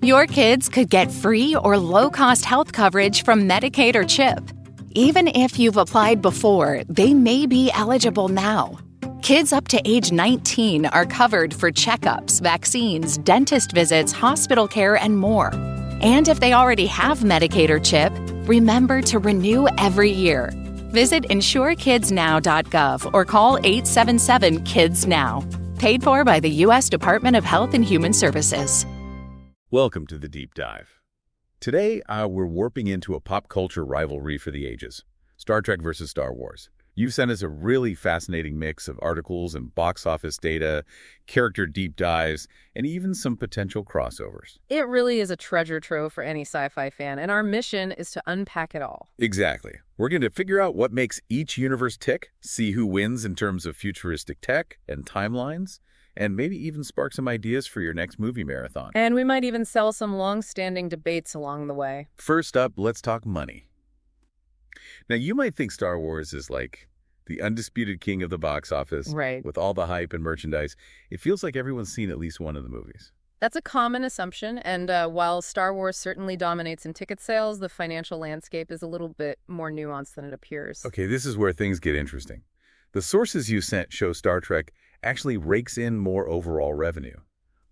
Your kids could get free or low-cost health coverage from Medicaid or CHIP. Even if you've applied before, they may be eligible now. Kids up to age 19 are covered for checkups, vaccines, dentist visits, hospital care, and more. And if they already have Medicaid or CHIP, remember to renew every year. Visit insurekidsnow.gov or call 877-KIDS-NOW. Paid for by the U.S. Department of Health and Human Services. Welcome to the Deep Dive. Today, we're warping into a pop culture rivalry for the ages, Star Trek versus Star Wars. You've sent us a really fascinating mix of articles and box office data, character deep dives, and even some potential crossovers. It really is a treasure trove for any sci-fi fan, and our mission is to unpack it all. Exactly. We're going to figure out what makes each universe tick, see who wins in terms of futuristic tech and timelines, and maybe even spark some ideas for your next movie marathon. And we might even sell some long-standing debates along the way. First up, let's talk money. Now, you might think Star Wars is like the undisputed king of the box office. Right. With all the hype and merchandise. It feels like everyone's seen at least one of the movies. That's a common assumption, and while Star Wars certainly dominates in ticket sales, the financial landscape is a little bit more nuanced than it appears. Okay, this is where things get interesting. The sources you sent show Star Trek actually rakes in more overall revenue.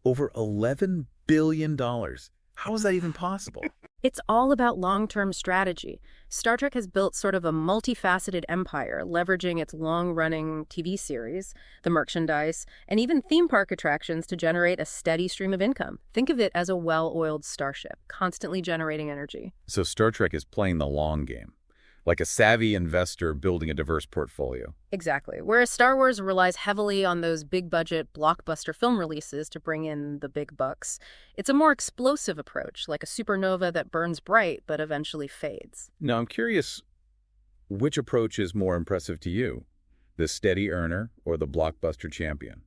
Over $11 billion. How is that even possible? It's all about long-term strategy. Star Trek has built sort of a multifaceted empire, leveraging its long-running TV series, the merchandise, and even theme park attractions to generate a steady stream of income. Think of it as a well-oiled starship, constantly generating energy. So Star Trek is playing the long game, like a savvy investor building a diverse portfolio. Exactly. Whereas Star Wars relies heavily on those big-budget blockbuster film releases to bring in the big bucks, it's a more explosive approach, like a supernova that burns bright but eventually fades. Now, I'm curious, which approach is more impressive to you? The steady earner or the blockbuster champion?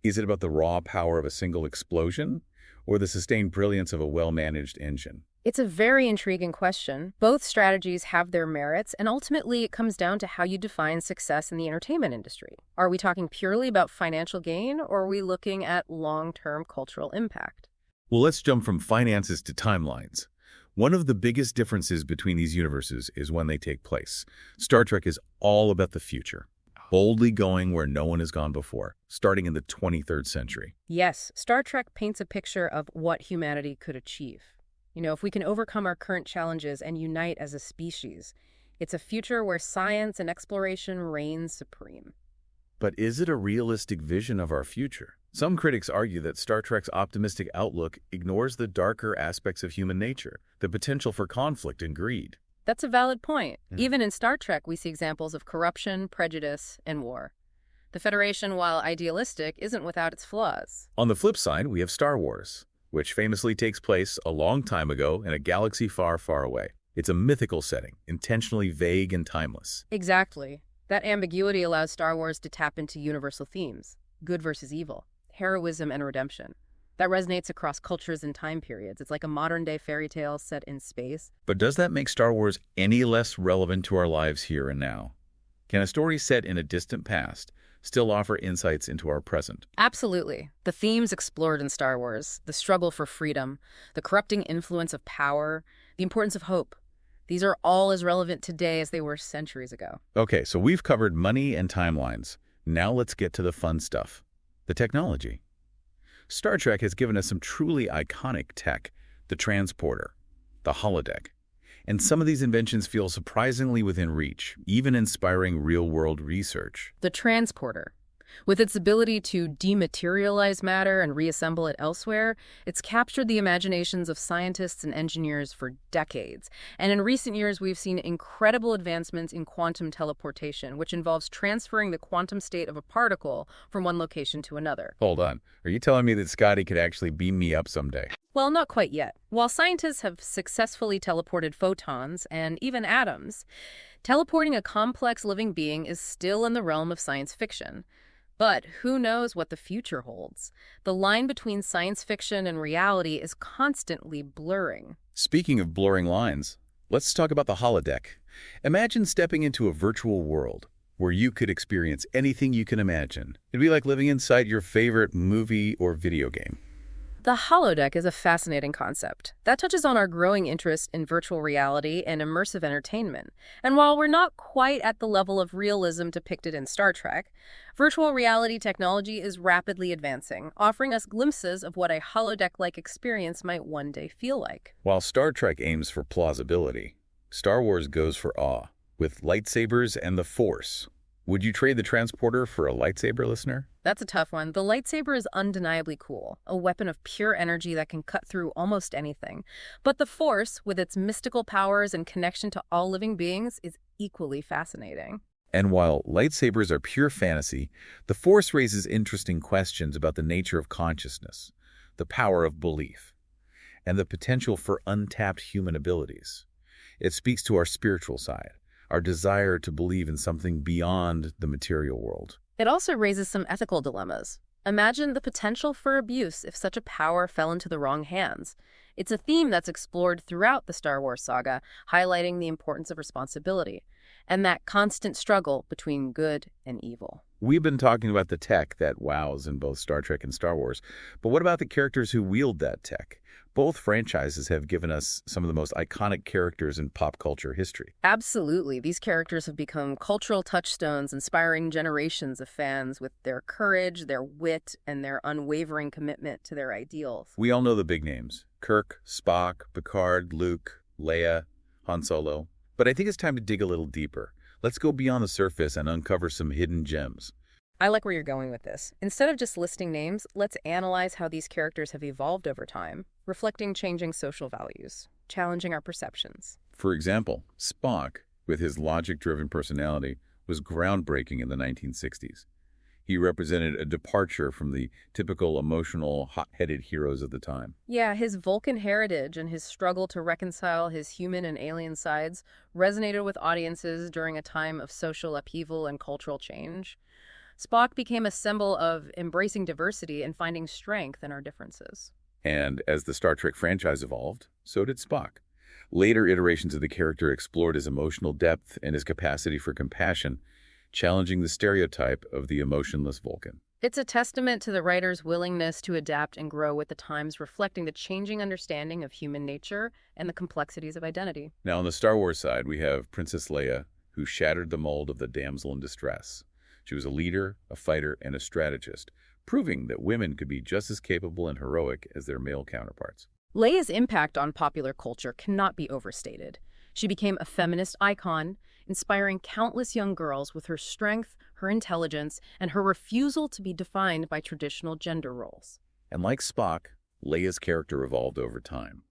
Is it about the raw power of a single explosion or the sustained brilliance of a well-managed engine? It's a very intriguing question. Both strategies have their merits, and ultimately it comes down to how you define success in the entertainment industry. Are we talking purely about financial gain, or are we looking at long-term cultural impact? Well, let's jump from finances to timelines. One of the biggest differences between these universes is when they take place. Star Trek is all about the future, boldly going where no one has gone before, starting in the 23rd century. Yes, Star Trek paints a picture of what humanity could achieve. You know, if we can overcome our current challenges and unite as a species, it's a future where science and exploration reign supreme. But is it a realistic vision of our future? Some critics argue that Star Trek's optimistic outlook ignores the darker aspects of human nature, the potential for conflict and greed. That's a valid point. Even in Star Trek, we see examples of corruption, prejudice, and war. The Federation, while idealistic, isn't without its flaws. On the flip side, we have Star Wars, which famously takes place a long time ago in a galaxy far, far away. It's a mythical setting, intentionally vague and timeless. Exactly. That ambiguity allows Star Wars to tap into universal themes, good versus evil, heroism and redemption. That resonates across cultures and time periods. It's like a modern-day fairy tale set in space. But does that make Star Wars any less relevant to our lives here and now? Can a story set in a distant past still offer insights into our present? Absolutely. The themes explored in Star Wars, the struggle for freedom, the corrupting influence of power, the importance of hope, these are all as relevant today as they were centuries ago. Okay, so we've covered money and timelines. Now let's get to the fun stuff, the technology. Star Trek has given us some truly iconic tech, the transporter, the holodeck. And some of these inventions feel surprisingly within reach, even inspiring real-world research. The transporter. With its ability to dematerialize matter and reassemble it elsewhere, it's captured the imaginations of scientists and engineers for decades. And in recent years, we've seen incredible advancements in quantum teleportation, which involves transferring the quantum state of a particle from one location to another. Hold on. Are you telling me that Scotty could actually beam me up someday? Well, not quite yet. While scientists have successfully teleported photons and even atoms, teleporting a complex living being is still in the realm of science fiction. But who knows what the future holds? The line between science fiction and reality is constantly blurring. Speaking of blurring lines, let's talk about the holodeck. Imagine stepping into a virtual world where you could experience anything you can imagine. It'd be like living inside your favorite movie or video game. The holodeck is a fascinating concept that touches on our growing interest in virtual reality and immersive entertainment. And while we're not quite at the level of realism depicted in Star Trek, virtual reality technology is rapidly advancing, offering us glimpses of what a holodeck-like experience might one day feel like. While Star Trek aims for plausibility, Star Wars goes for awe, with lightsabers and the Force. Would you trade the transporter for a lightsaber, listener? That's a tough one. The lightsaber is undeniably cool, a weapon of pure energy that can cut through almost anything. But the Force, with its mystical powers and connection to all living beings, is equally fascinating. And while lightsabers are pure fantasy, the Force raises interesting questions about the nature of consciousness, the power of belief, and the potential for untapped human abilities. It speaks to our spiritual side, our desire to believe in something beyond the material world. It also raises some ethical dilemmas. Imagine the potential for abuse if such a power fell into the wrong hands. It's a theme that's explored throughout the Star Wars saga, highlighting the importance of responsibility and that constant struggle between good and evil. We've been talking about the tech that wows in both Star Trek and Star Wars, but what about the characters who wield that tech? Both franchises have given us some of the most iconic characters in pop culture history. Absolutely. These characters have become cultural touchstones, inspiring generations of fans with their courage, their wit, and their unwavering commitment to their ideals. We all know the big names: Kirk, Spock, Picard, Luke, Leia, Han Solo. But I think it's time to dig a little deeper. Let's go beyond the surface and uncover some hidden gems. I like where you're going with this. Instead of just listing names, let's analyze how these characters have evolved over time, reflecting changing social values, challenging our perceptions. For example, Spock, with his logic-driven personality, was groundbreaking in the 1960s. He represented a departure from the typical emotional, hot-headed heroes of the time. Yeah, his Vulcan heritage and his struggle to reconcile his human and alien sides resonated with audiences during a time of social upheaval and cultural change. Spock became a symbol of embracing diversity and finding strength in our differences. And as the Star Trek franchise evolved, so did Spock. Later iterations of the character explored his emotional depth and his capacity for compassion, challenging the stereotype of the emotionless Vulcan. It's a testament to the writer's willingness to adapt and grow with the times, reflecting the changing understanding of human nature and the complexities of identity. Now, on the Star Wars side, we have Princess Leia, who shattered the mold of the damsel in distress. She was a leader, a fighter, and a strategist, proving that women could be just as capable and heroic as their male counterparts. Leia's impact on popular culture cannot be overstated. She became a feminist icon, inspiring countless young girls with her strength, her intelligence, and her refusal to be defined by traditional gender roles. And like Spock, Leia's character evolved over time.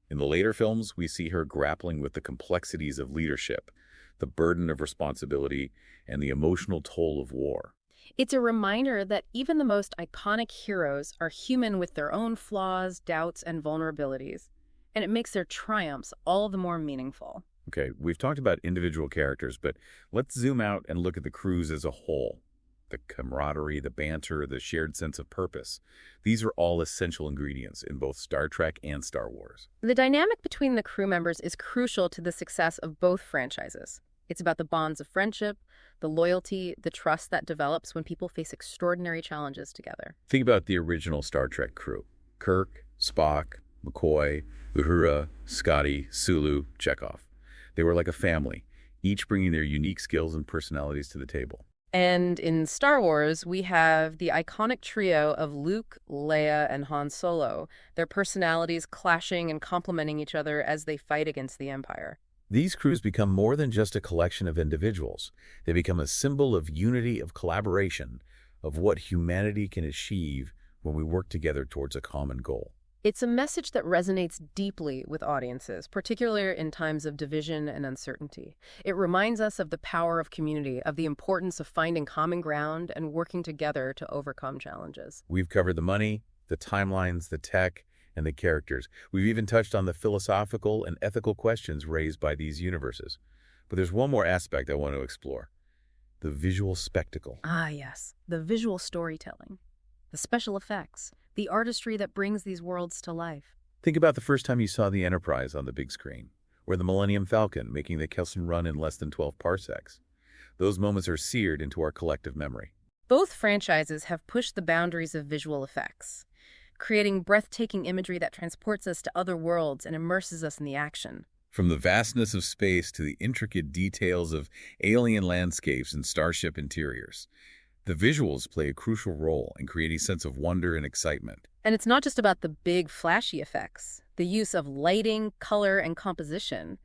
In the later films, we see her grappling with the complexities of leadership, the burden of responsibility, and the emotional toll of war. It's a reminder that even the most iconic heroes are human with their own flaws, doubts, and vulnerabilities, and it makes their triumphs all the more meaningful. Okay, we've talked about individual characters, but let's zoom out and look at the crews as a whole. The camaraderie, the banter, the shared sense of purpose. These are all essential ingredients in both Star Trek and Star Wars. The dynamic between the crew members is crucial to the success of both franchises. It's about the bonds of friendship, the loyalty, the trust that develops when people face extraordinary challenges together. Think about the original Star Trek crew: Kirk, Spock, McCoy, Uhura, Scotty, Sulu, Chekhov. They were like a family, each bringing their unique skills and personalities to the table. And in Star Wars, we have the iconic trio of Luke, Leia, and Han Solo, their personalities clashing and complementing each other as they fight against the Empire. These crews become more than just a collection of individuals. They become a symbol of unity, of collaboration, of what humanity can achieve when we work together towards a common goal. It's a message that resonates deeply with audiences, particularly in times of division and uncertainty. It reminds us of the power of community, of the importance of finding common ground and working together to overcome challenges. We've covered the money, the timelines, the tech, and the characters. We've even touched on the philosophical and ethical questions raised by these universes. But there's one more aspect I want to explore: the visual spectacle. Ah, yes, the visual storytelling, the special effects, the artistry that brings these worlds to life. Think about the first time you saw the Enterprise on the big screen, or the Millennium Falcon making the Kelson run in less than 12 parsecs. Those moments are seared into our collective memory. Both franchises have pushed the boundaries of visual effects, creating breathtaking imagery that transports us to other worlds and immerses us in the action. From the vastness of space to the intricate details of alien landscapes and starship interiors, the visuals play a crucial role in creating a sense of wonder and excitement. And it's not just about the big, flashy effects. The use of lighting, color, and composition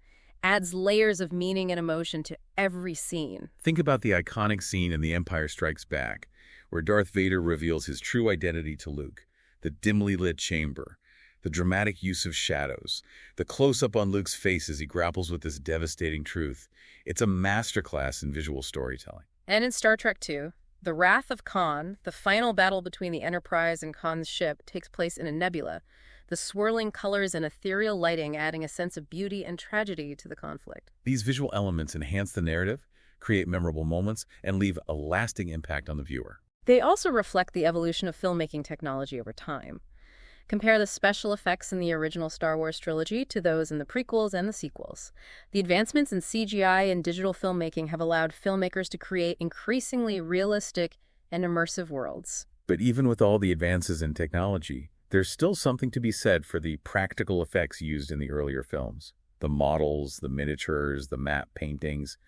adds layers of meaning and emotion to every scene. Think about the iconic scene in The Empire Strikes Back, where Darth Vader reveals his true identity to Luke, the dimly lit chamber, the dramatic use of shadows, the close-up on Luke's face as he grapples with this devastating truth. It's a masterclass in visual storytelling. And in Star Trek II, the Wrath of Khan, the final battle between the Enterprise and Khan's ship, takes place in a nebula, the swirling colors and ethereal lighting adding a sense of beauty and tragedy to the conflict. These visual elements enhance the narrative, create memorable moments, and leave a lasting impact on the viewer. They also reflect the evolution of filmmaking technology over time. Compare the special effects in the original Star Wars trilogy to those in the prequels and the sequels. The advancements in CGI and digital filmmaking have allowed filmmakers to create increasingly realistic and immersive worlds. But even with all the advances in technology, there's still something to be said for the practical effects used in the earlier films. The models, the miniatures, the matte paintings,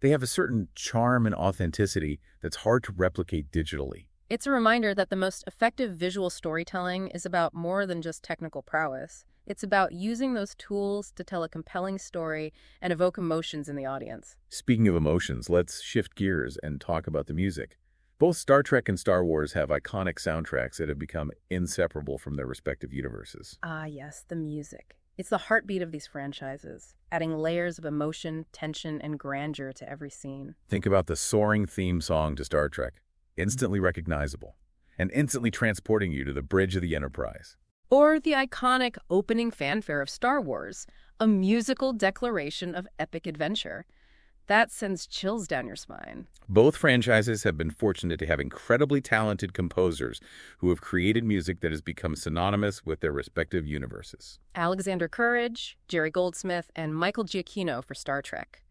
they have a certain charm and authenticity that's hard to replicate digitally. It's a reminder that the most effective visual storytelling is about more than just technical prowess. It's about using those tools to tell a compelling story and evoke emotions in the audience. Speaking of emotions, let's shift gears and talk about the music. Both Star Trek and Star Wars have iconic soundtracks that have become inseparable from their respective universes. Ah, yes, the music. It's the heartbeat of these franchises, adding layers of emotion, tension, and grandeur to every scene. Think about the soaring theme song to Star Trek. Instantly recognizable, and instantly transporting you to the bridge of the Enterprise. Or the iconic opening fanfare of Star Wars, a musical declaration of epic adventure. That sends chills down your spine. Both franchises have been fortunate to have incredibly talented composers who have created music that has become synonymous with their respective universes. Alexander Courage, Jerry Goldsmith, and Michael Giacchino for Star Trek,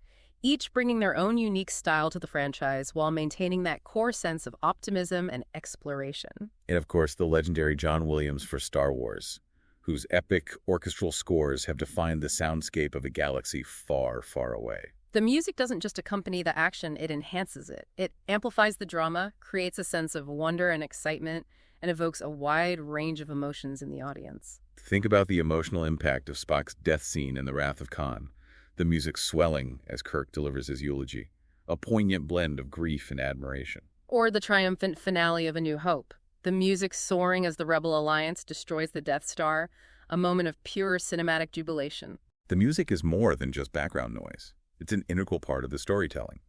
each bringing their own unique style to the franchise while maintaining that core sense of optimism and exploration. And of course, the legendary John Williams for Star Wars, whose epic orchestral scores have defined the soundscape of a galaxy far, far away. The music doesn't just accompany the action, it enhances it. It amplifies the drama, creates a sense of wonder and excitement, and evokes a wide range of emotions in the audience. Think about the emotional impact of Spock's death scene in The Wrath of Khan. The music swelling as Kirk delivers his eulogy, a poignant blend of grief and admiration. Or the triumphant finale of A New Hope, the music soaring as the Rebel Alliance destroys the Death Star, a moment of pure cinematic jubilation. The music is more than just background noise. It's an integral part of the storytelling,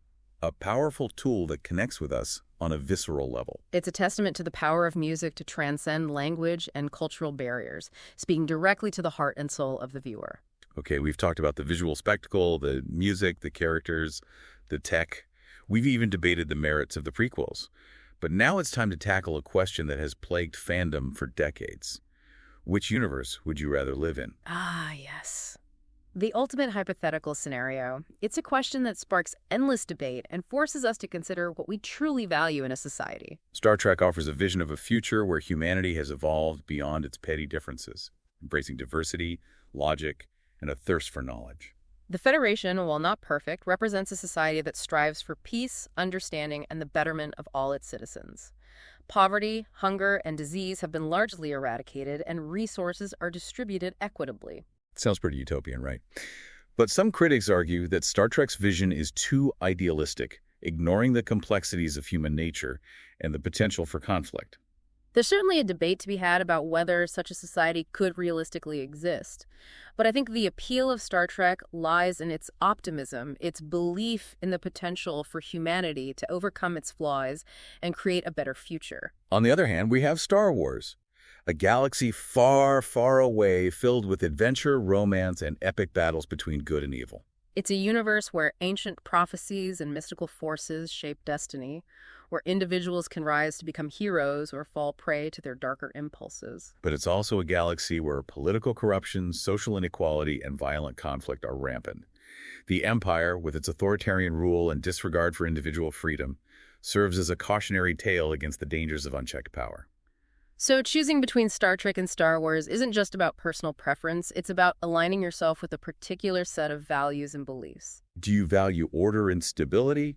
a powerful tool that connects with us on a visceral level. It's a testament to the power of music to transcend language and cultural barriers, speaking directly to the heart and soul of the viewer. Okay, we've talked about the visual spectacle, the music, the characters, the tech. We've even debated the merits of the prequels. But now it's time to tackle a question that has plagued fandom for decades. Which universe would you rather live in? Ah, yes. The ultimate hypothetical scenario. It's a question that sparks endless debate and forces us to consider what we truly value in a society. Star Trek offers a vision of a future where humanity has evolved beyond its petty differences, embracing diversity, logic, and a thirst for knowledge. The Federation, while not perfect, represents a society that strives for peace, understanding, and the betterment of all its citizens. Poverty, hunger, and disease have been largely eradicated, and resources are distributed equitably. Sounds pretty utopian, right? But some critics argue that Star Trek's vision is too idealistic, ignoring the complexities of human nature and the potential for conflict. There's certainly a debate to be had about whether such a society could realistically exist. But I think the appeal of Star Trek lies in its optimism, its belief in the potential for humanity to overcome its flaws and create a better future. On the other hand, we have Star Wars, a galaxy far, far away filled with adventure, romance, and epic battles between good and evil. It's a universe where ancient prophecies and mystical forces shape destiny, where individuals can rise to become heroes or fall prey to their darker impulses. But it's also a galaxy where political corruption, social inequality, and violent conflict are rampant. The Empire, with its authoritarian rule and disregard for individual freedom, serves as a cautionary tale against the dangers of unchecked power. So choosing between Star Trek and Star Wars isn't just about personal preference, it's about aligning yourself with a particular set of values and beliefs. Do you value order and stability,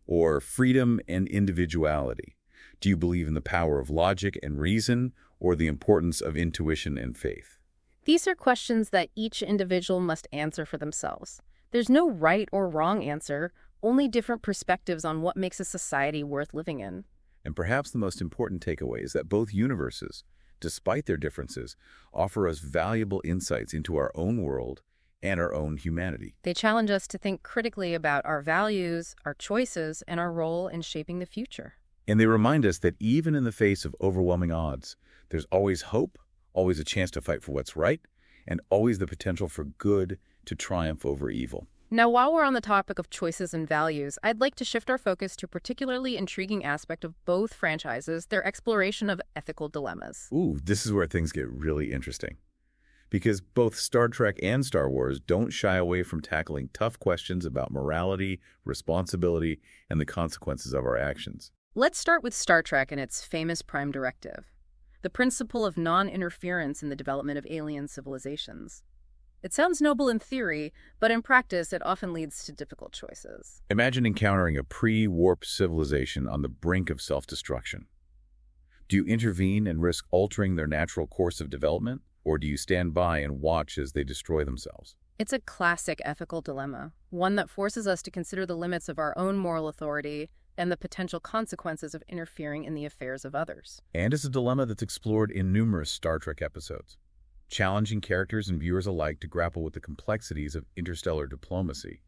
or freedom and individuality? Do you believe in the power of logic and reason, or the importance of intuition and faith? These are questions that each individual must answer for themselves. There's no right or wrong answer, only different perspectives on what makes a society worth living in. And perhaps the most important takeaway is that both universes, despite their differences, offer us valuable insights into our own world and our own humanity. They challenge us to think critically about our values, our choices, and our role in shaping the future. And they remind us that even in the face of overwhelming odds, there's always hope, always a chance to fight for what's right, and always the potential for good to triumph over evil. Now, while we're on the topic of choices and values, I'd like to shift our focus to a particularly intriguing aspect of both franchises, their exploration of ethical dilemmas. Ooh, this is where things get really interesting. Because both Star Trek and Star Wars don't shy away from tackling tough questions about morality, responsibility, and the consequences of our actions. Let's start with Star Trek and its famous Prime Directive, the principle of non-interference in the development of alien civilizations. It sounds noble in theory, but in practice it often leads to difficult choices. Imagine encountering a pre-warp civilization on the brink of self-destruction. Do you intervene and risk altering their natural course of development, or do you stand by and watch as they destroy themselves? It's a classic ethical dilemma, one that forces us to consider the limits of our own moral authority and the potential consequences of interfering in the affairs of others. And it's a dilemma that's explored in numerous Star Trek episodes, challenging characters and viewers alike to grapple with the complexities of interstellar diplomacy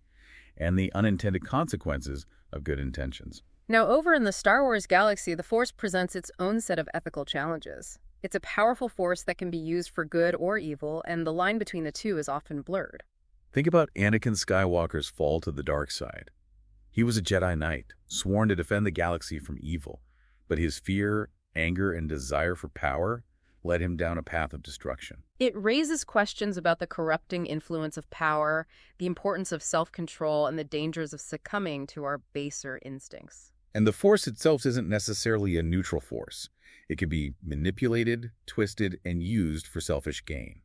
and the unintended consequences of good intentions. Now, over in the Star Wars galaxy, the Force presents its own set of ethical challenges. It's a powerful force that can be used for good or evil, and the line between the two is often blurred. Think about Anakin Skywalker's fall to the dark side. He was a Jedi Knight, sworn to defend the galaxy from evil, but his fear, anger, and desire for power led him down a path of destruction. It raises questions about the corrupting influence of power, the importance of self-control, and the dangers of succumbing to our baser instincts. And the Force itself isn't necessarily a neutral force. It can be manipulated, twisted, and used for selfish gain.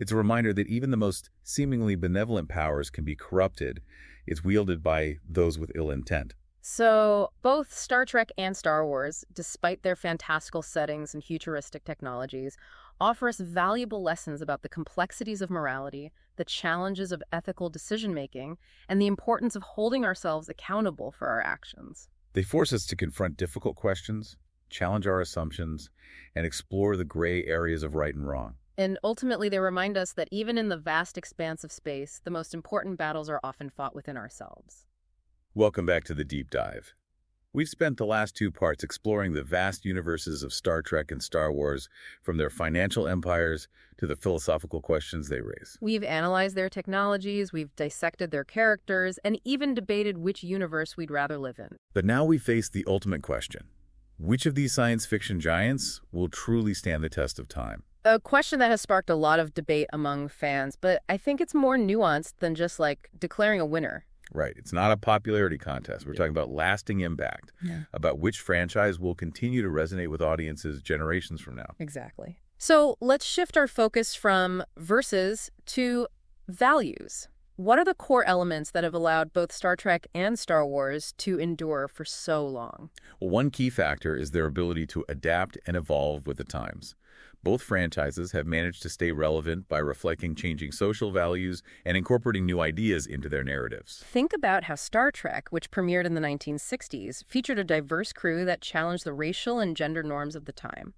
It's a reminder that even the most seemingly benevolent powers can be corrupted. It's wielded by those with ill intent. So, both Star Trek and Star Wars, despite their fantastical settings and futuristic technologies, offer us valuable lessons about the complexities of morality, the challenges of ethical decision-making, and the importance of holding ourselves accountable for our actions. They force us to confront difficult questions, challenge our assumptions, and explore the gray areas of right and wrong. And ultimately, they remind us that even in the vast expanse of space, the most important battles are often fought within ourselves. Welcome back to the Deep Dive. We've spent the last two parts exploring the vast universes of Star Trek and Star Wars, from their financial empires to the philosophical questions they raise. We've analyzed their technologies, we've dissected their characters, and even debated which universe we'd rather live in. But now we face the ultimate question. Which of these science fiction giants will truly stand the test of time? A question that has sparked a lot of debate among fans, but I think it's more nuanced than just like declaring a winner. Right. It's not a popularity contest. We're talking about lasting impact, about which franchise will continue to resonate with audiences generations from now. Exactly. So let's shift our focus from versus to values. What are the core elements that have allowed both Star Trek and Star Wars to endure for so long? Well, one key factor is their ability to adapt and evolve with the times. Both franchises have managed to stay relevant by reflecting changing social values and incorporating new ideas into their narratives. Think about how Star Trek, which premiered in the 1960s, featured a diverse crew that challenged the racial and gender norms of the time.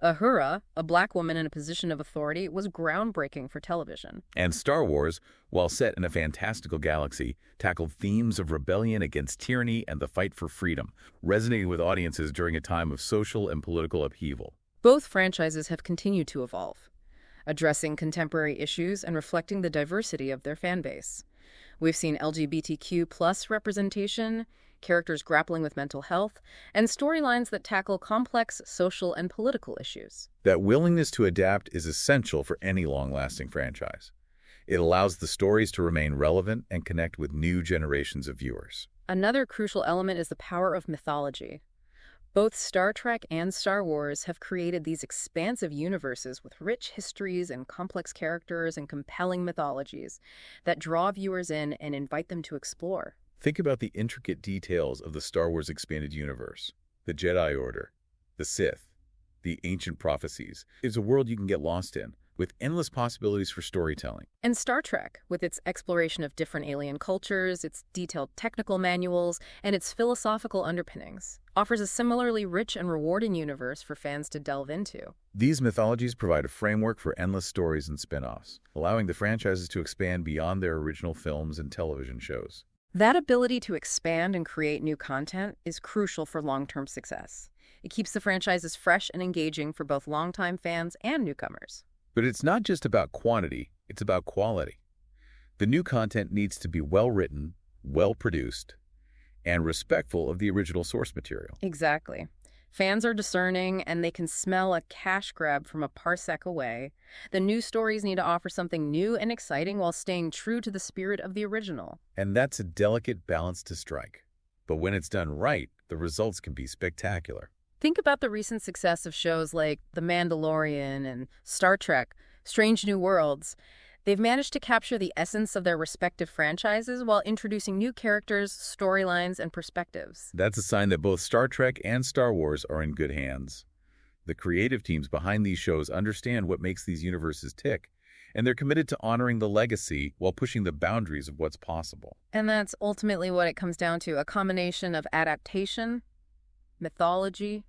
Uhura, a black woman in a position of authority, was groundbreaking for television. And Star Wars, while set in a fantastical galaxy, tackled themes of rebellion against tyranny and the fight for freedom, resonating with audiences during a time of social and political upheaval. Both franchises have continued to evolve, addressing contemporary issues and reflecting the diversity of their fan base. We've seen LGBTQ+ representation, characters grappling with mental health, and storylines that tackle complex social and political issues. That willingness to adapt is essential for any long-lasting franchise. It allows the stories to remain relevant and connect with new generations of viewers. Another crucial element is the power of mythology. Both Star Trek and Star Wars have created these expansive universes with rich histories and complex characters and compelling mythologies that draw viewers in and invite them to explore. Think about the intricate details of the Star Wars expanded universe. The Jedi Order, the Sith, the ancient prophecies. It's a world you can get lost in, with endless possibilities for storytelling. And Star Trek, with its exploration of different alien cultures, its detailed technical manuals, and its philosophical underpinnings, offers a similarly rich and rewarding universe for fans to delve into. These mythologies provide a framework for endless stories and spin-offs, allowing the franchises to expand beyond their original films and television shows. That ability to expand and create new content is crucial for long-term success. It keeps the franchises fresh and engaging for both longtime fans and newcomers. But it's not just about quantity, it's about quality. The new content needs to be well-written, well-produced, and respectful of the original source material. Exactly. Fans are discerning, and they can smell a cash grab from a parsec away. The new stories need to offer something new and exciting while staying true to the spirit of the original. And that's a delicate balance to strike. But when it's done right, the results can be spectacular. Think about the recent success of shows like The Mandalorian and Star Trek, Strange New Worlds. They've managed to capture the essence of their respective franchises while introducing new characters, storylines, and perspectives. That's a sign that both Star Trek and Star Wars are in good hands. The creative teams behind these shows understand what makes these universes tick, and they're committed to honoring the legacy while pushing the boundaries of what's possible. And that's ultimately what it comes down to, a combination of adaptation, mythology,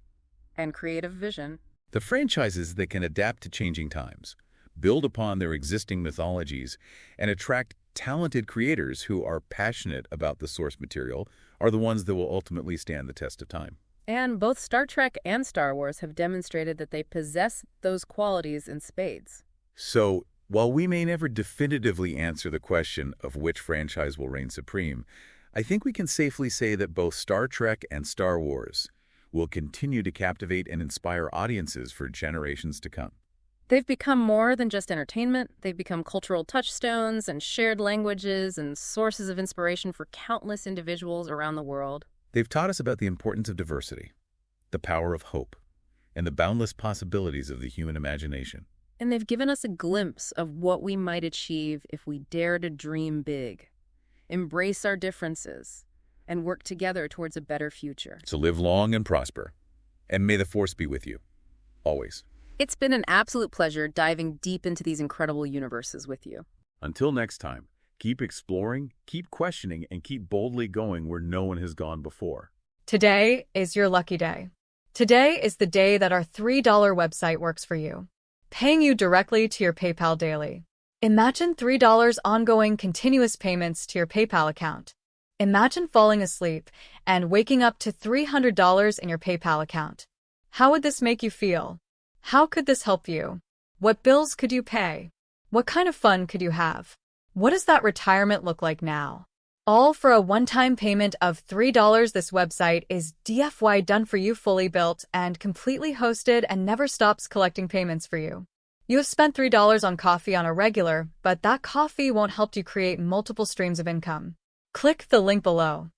and creative vision. The franchises that can adapt to changing times, build upon their existing mythologies, and attract talented creators who are passionate about the source material are the ones that will ultimately stand the test of time. And both Star Trek and Star Wars have demonstrated that they possess those qualities in spades. So, while we may never definitively answer the question of which franchise will reign supreme, I think we can safely say that both Star Trek and Star Wars will continue to captivate and inspire audiences for generations to come. They've become more than just entertainment. They've become cultural touchstones and shared languages and sources of inspiration for countless individuals around the world. They've taught us about the importance of diversity, the power of hope, and the boundless possibilities of the human imagination. And they've given us a glimpse of what we might achieve if we dare to dream big, embrace our differences, and work together towards a better future. So live long and prosper, and may the Force be with you, always. It's been an absolute pleasure diving deep into these incredible universes with you. Until next time, keep exploring, keep questioning, and keep boldly going where no one has gone before. Today is your lucky day. Today is the day that our $3 website works for you, paying you directly to your PayPal daily. Imagine $3 ongoing continuous payments to your PayPal account. Imagine falling asleep and waking up to $300 in your PayPal account. How would this make you feel? How could this help you? What bills could you pay? What kind of fun could you have? What does that retirement look like now? All for a one-time payment of $3. This website is DFY done for you, fully built and completely hosted, and never stops collecting payments for you. You have spent $3 on coffee on a regular, but that coffee won't help you create multiple streams of income. Click the link below.